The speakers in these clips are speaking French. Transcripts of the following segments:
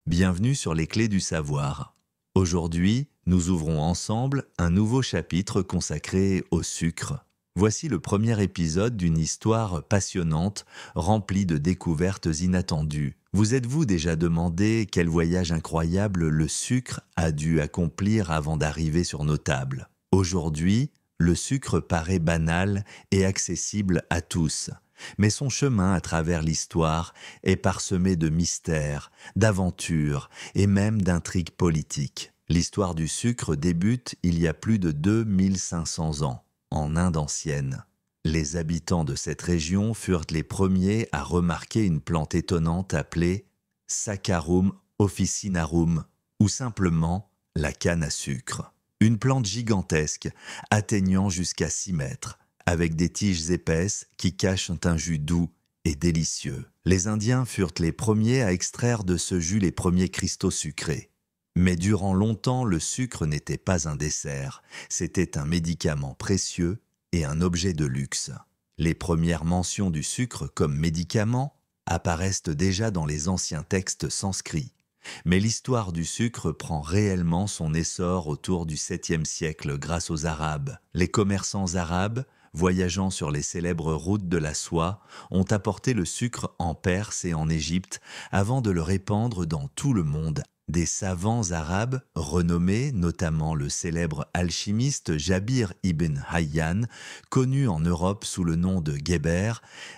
Bienvenue sur les clés du savoir. Aujourd'hui, nous ouvrons ensemble un nouveau chapitre consacré au sucre. Voici le premier épisode d'une histoire passionnante, remplie de découvertes inattendues. Vous êtes-vous déjà demandé quel voyage incroyable le sucre a dû accomplir avant d'arriver sur nos tables? Aujourd'hui, le sucre paraît banal et accessible à tous. Mais son chemin à travers l'histoire est parsemé de mystères, d'aventures et même d'intrigues politiques. L'histoire du sucre débute il y a plus de 2500 ans, en Inde ancienne. Les habitants de cette région furent les premiers à remarquer une plante étonnante appelée Saccharum officinarum, ou simplement la canne à sucre. Une plante gigantesque, atteignant jusqu'à 6 mètres, avec des tiges épaisses qui cachent un jus doux et délicieux. Les Indiens furent les premiers à extraire de ce jus les premiers cristaux sucrés. Mais durant longtemps, le sucre n'était pas un dessert, c'était un médicament précieux et un objet de luxe. Les premières mentions du sucre comme médicament apparaissent déjà dans les anciens textes sanscrits. Mais l'histoire du sucre prend réellement son essor autour du 7e siècle grâce aux Arabes. Les commerçants arabes, voyageant sur les célèbres routes de la soie, ont apporté le sucre en Perse et en Égypte avant de le répandre dans tout le monde. Des savants arabes renommés, notamment le célèbre alchimiste Jabir ibn Hayyan, connu en Europe sous le nom de Geber,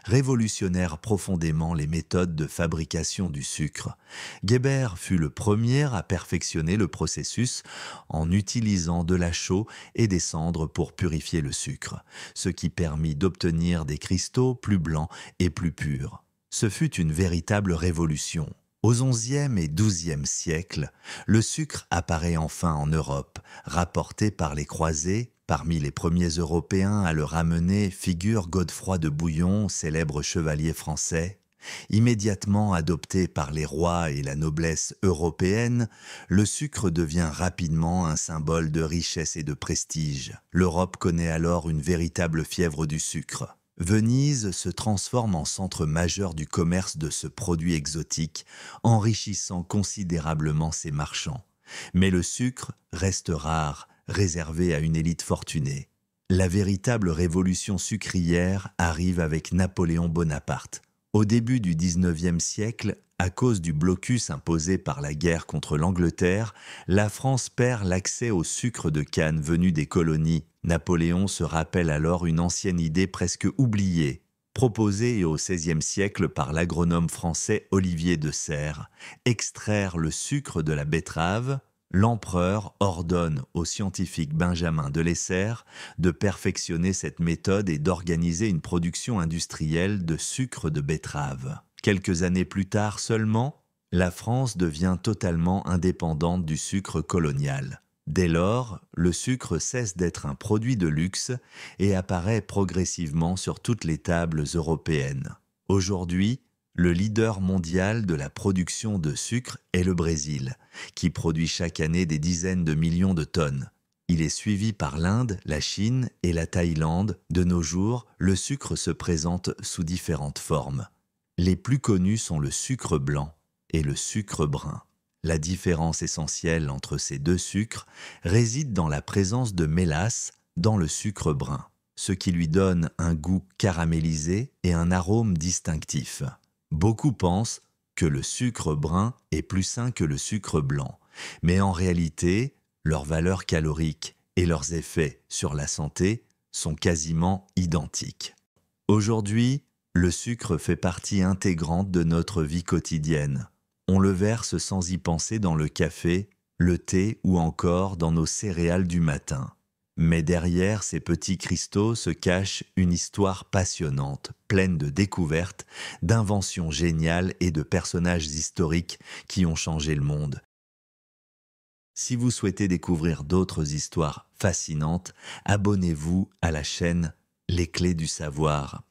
révolutionnèrent profondément les méthodes de fabrication du sucre. Geber fut le premier à perfectionner le processus en utilisant de la chaux et des cendres pour purifier le sucre, ce qui permit d'obtenir des cristaux plus blancs et plus purs. Ce fut une véritable révolution. Aux XIe et XIIe siècles, le sucre apparaît enfin en Europe, rapporté par les croisés. Parmi les premiers Européens à le ramener figure Godefroy de Bouillon, célèbre chevalier français. Immédiatement adopté par les rois et la noblesse européenne, le sucre devient rapidement un symbole de richesse et de prestige. L'Europe connaît alors une véritable fièvre du sucre. Venise se transforme en centre majeur du commerce de ce produit exotique, enrichissant considérablement ses marchands. Mais le sucre reste rare, réservé à une élite fortunée. La véritable révolution sucrière arrive avec Napoléon Bonaparte. Au début du XIXe siècle, à cause du blocus imposé par la guerre contre l'Angleterre, la France perd l'accès au sucre de canne venu des colonies. Napoléon se rappelle alors une ancienne idée presque oubliée, proposée au XVIe siècle par l'agronome français Olivier de Serres, extraire le sucre de la betterave. L'empereur ordonne au scientifique Benjamin de Lesser de perfectionner cette méthode et d'organiser une production industrielle de sucre de betterave. Quelques années plus tard seulement, la France devient totalement indépendante du sucre colonial. Dès lors, le sucre cesse d'être un produit de luxe et apparaît progressivement sur toutes les tables européennes. Aujourd'hui, le leader mondial de la production de sucre est le Brésil, qui produit chaque année des dizaines de millions de tonnes. Il est suivi par l'Inde, la Chine et la Thaïlande. De nos jours, le sucre se présente sous différentes formes. Les plus connus sont le sucre blanc et le sucre brun. La différence essentielle entre ces deux sucres réside dans la présence de mélasse dans le sucre brun, ce qui lui donne un goût caramélisé et un arôme distinctif. Beaucoup pensent que le sucre brun est plus sain que le sucre blanc, mais en réalité, leurs valeurs caloriques et leurs effets sur la santé sont quasiment identiques. Aujourd'hui, le sucre fait partie intégrante de notre vie quotidienne. On le verse sans y penser dans le café, le thé ou encore dans nos céréales du matin. Mais derrière ces petits cristaux se cache une histoire passionnante, pleine de découvertes, d'inventions géniales et de personnages historiques qui ont changé le monde. Si vous souhaitez découvrir d'autres histoires fascinantes, abonnez-vous à la chaîne Les Clés du Savoir